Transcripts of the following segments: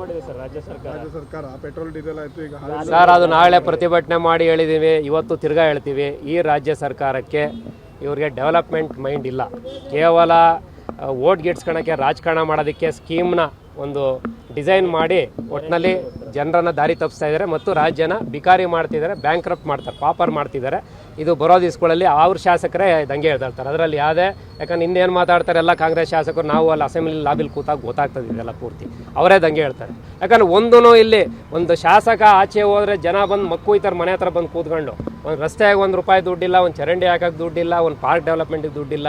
ಮಾಡಿದೆ ಸರ್ ರಾಜ್ಯ ಸರ್ಕಾರ ಪೆಟ್ರೋಲ್ ಡೀಸೆಲ್ ಆಯ್ತು ಈಗ ಸರ್ ಅದು ನಾಳೆ ಪ್ರತಿಭಟನೆ ಮಾಡಿ ಹೇಳಿದ್ದೀವಿ, ಇವತ್ತು ತಿರ್ಗಾ ಹೇಳ್ತೀವಿ. ಈ ರಾಜ್ಯ ಸರ್ಕಾರಕ್ಕೆ ಇವ್ರಿಗೆ ಡೆವಲಪ್ಮೆಂಟ್ ಮೈಂಡ್ ಇಲ್ಲ. ಕೇವಲ ವೋಟ್ ಗಿಟ್ಸ್ಕೊಳಕ್ಕೆ ರಾಜಕಾರಣ ಮಾಡೋದಕ್ಕೆ ಸ್ಕೀಮ್ನ ಒಂದು ಡಿಸೈನ್ ಮಾಡಿ ಒಟ್ಟಿನಲ್ಲಿ ಜನರನ್ನು ದಾರಿ ತಪ್ಪಿಸ್ತಾ ಇದ್ದಾರೆ ಮತ್ತು ರಾಜ್ಯನ ಬಿಕಾರಿ ಮಾಡ್ತಿದ್ದಾರೆ, ಬ್ಯಾಂಕ್ರಪ್ಟ್ ಮಾಡ್ತಾರೆ, ಪಾಪರ್ ಮಾಡ್ತಿದ್ದಾರೆ. ಇದು ಬರೋ ದಿವಸಗಳಲ್ಲಿ ಅವ್ರ ಶಾಸಕರೇ ದಂಗೆ ಹೇಳ್ತಾರೆ. ಅದರಲ್ಲಿ ಯಾವುದೇ ಯಾಕಂದ್ರೆ ಇನ್ನೇನು ಮಾತಾಡ್ತಾರೆ ಎಲ್ಲ ಕಾಂಗ್ರೆಸ್ ಶಾಸಕರು, ನಾವು ಅಲ್ಲಿ ಅಸೆಂಬ್ಲಿ ಲಾಬಿಲಿ ಕೂತಾಗ ಗೊತ್ತಾಗ್ತದೆ ಇದೆಲ್ಲ ಪೂರ್ತಿ ಅವರೇ ದಂಗೆ ಹೇಳ್ತಾರೆ. ಯಾಕಂದ್ರೆ ಒಂದೂ ಇಲ್ಲಿ ಒಂದು ಶಾಸಕ ಆಚೆ ಹೋದರೆ ಜನ ಬಂದು ಮಕ್ಕುಯ್ತಾರೆ, ಮನೆ ಹತ್ರ ಬಂದು ಕೂತ್ಕೊಂಡು ಒಂದು ರಸ್ತೆಯಾಗಿ ₹1 ದುಡ್ಡಿಲ್ಲ, ಒಂದು ಚರಂಡಿ ಹಾಕೋಕ್ಕೆ ದುಡ್ಡಿಲ್ಲ, ಒಂದು ಪಾರ್ಕ್ ಡೆವಲಪ್ಮೆಂಟಿಗೆ ದುಡ್ಡಿಲ್ಲ.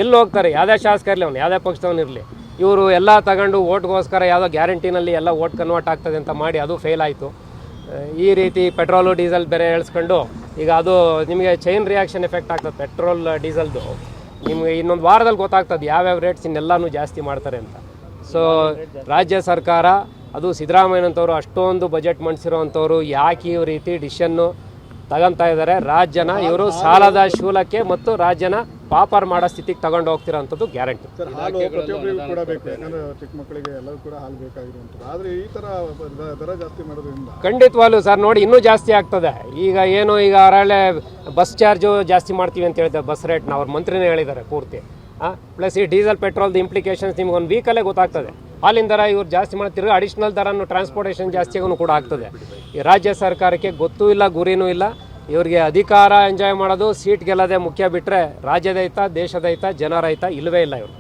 ಎಲ್ಲಿ ಹೋಗ್ತಾರೆ? ಯಾವುದೇ ಶಾಸಕ ಇರಲಿ, ಅವ್ನು ಯಾವುದೇ ಪಕ್ಷದವನು ಇರಲಿ, ಇವರು ಎಲ್ಲ ತಗೊಂಡು ಓಟ್ಗೋಸ್ಕರ ಯಾವುದೋ ಗ್ಯಾರಂಟಿನಲ್ಲಿ ಎಲ್ಲ ಓಟ್ ಕನ್ವರ್ಟ್ ಆಗ್ತದೆ ಅಂತ ಮಾಡಿ ಅದು ಫೇಲ್ ಆಯಿತು. ಈ ರೀತಿ ಪೆಟ್ರೋಲು ಡೀಸೆಲ್ ಬೇರೆ ಹೇಳ್ಸ್ಕೊಂಡು ಈಗ ಅದು ನಿಮಗೆ ಚೈನ್ ರಿಯಾಕ್ಷನ್ ಎಫೆಕ್ಟ್ ಆಗ್ತದೆ. ಪೆಟ್ರೋಲ್ ಡೀಸೆಲ್ದು ನಿಮಗೆ ಇನ್ನೊಂದು ವಾರದಲ್ಲಿ ಗೊತ್ತಾಗ್ತದೆ ಯಾವ್ಯಾವ ರೇಟ್ಸ್ ಇನ್ನೆಲ್ಲನೂ ಜಾಸ್ತಿ ಮಾಡ್ತಾರೆ ಅಂತ. ಸೊ ರಾಜ್ಯ ಸರ್ಕಾರ ಅದು ಸಿದ್ದರಾಮಯ್ಯನಂಥವ್ರು ಅಷ್ಟೊಂದು ಬಜೆಟ್ ಮಂಡಿಸಿರೋವಂಥವ್ರು ಯಾಕೆ ಈ ರೀತಿ ಡಿಸಿಷನ್ನು ತಗೊತಾ ಇದ್ದಾರೆ? ರಾಜ್ಯನ ಇವರು ಸಾಲದ ಶೂಲಕ್ಕೆ ಮತ್ತು ರಾಜ್ಯನ ಪಾಪರ್ ಮಾಡೋ ಸ್ಥಿತಿಗೆ ತಗೊಂಡು ಹೋಗ್ತಿರೋಂಥದ್ದು ಗ್ಯಾರಂಟಿ. ಪ್ರತಿಯೊಬ್ಬರಿಗೂ ಕೂಡ ಬೇಕು, ಯಾಕಂದ್ರೆ ಚಿಕ್ಕ ಮಕ್ಕಳಿಗೆ ಎಲ್ಲರೂ ಕೂಡ ಹಾಲು ಬೇಕಾಗಿರುವಂಥದ್ದು. ಆದರೆ ಈ ಥರ ದರ ಜಾಸ್ತಿ ಮಾಡೋದ್ರಿಂದ ಖಂಡಿತವಾಗ್ಲೂ ಸರ್ ನೋಡಿ ಇನ್ನೂ ಜಾಸ್ತಿ ಆಗ್ತದೆ. ಈಗ ಏನು ಈಗ ಅವರಲ್ಲೇ ಬಸ್ ಚಾರ್ಜು ಜಾಸ್ತಿ ಮಾಡ್ತೀವಿ ಅಂತ ಹೇಳಿದ್ದಾರೆ, ಬಸ್ ರೇಟ್ನ ಅವ್ರ ಮಂತ್ರಿನೇ ಹೇಳಿದ್ದಾರೆ ಪೂರ್ತಿ. ಪ್ಲಸ್ ಈ ಡೀಸೆಲ್ ಪೆಟ್ರೋಲ್ದು ಇಂಪ್ಲಿಕೇಶನ್ಸ್ ನಿಮ್ಗೆ ಒಂದು ವೀಕಲ್ಲೇ ಗೊತ್ತಾಗ್ತದೆ. ಹಾಲಿನ ದರ ಇವ್ರು ಜಾಸ್ತಿ ಮಾಡ್ತಿರೋ ಅಡಿಷ್ನಲ್ ದರನ್ನು ಟ್ರಾನ್ಸ್ಪೋರ್ಟೇಷನ್ ಜಾಸ್ತಿಗೂ ಕೂಡ ಆಗ್ತದೆ. ಈ ರಾಜ್ಯ ಸರ್ಕಾರಕ್ಕೆ ಗೊತ್ತೂ ಇಲ್ಲ, ಗುರಿನೂ ಇಲ್ಲ. ಇವ್ರಿಗೆ ಅಧಿಕಾರ ಎಂಜಾಯ್ ಮಾಡೋದು, ಸೀಟ್ ಗೆಲ್ಲೋದೇ ಮುಖ್ಯ ಬಿಟ್ಟರೆ ರಾಜ್ಯದ ಹಿತ, ದೇಶದ ಹಿತ, ಜನರ ಹಿತ ಇಲ್ಲವೇ ಇಲ್ಲ ಇವರು.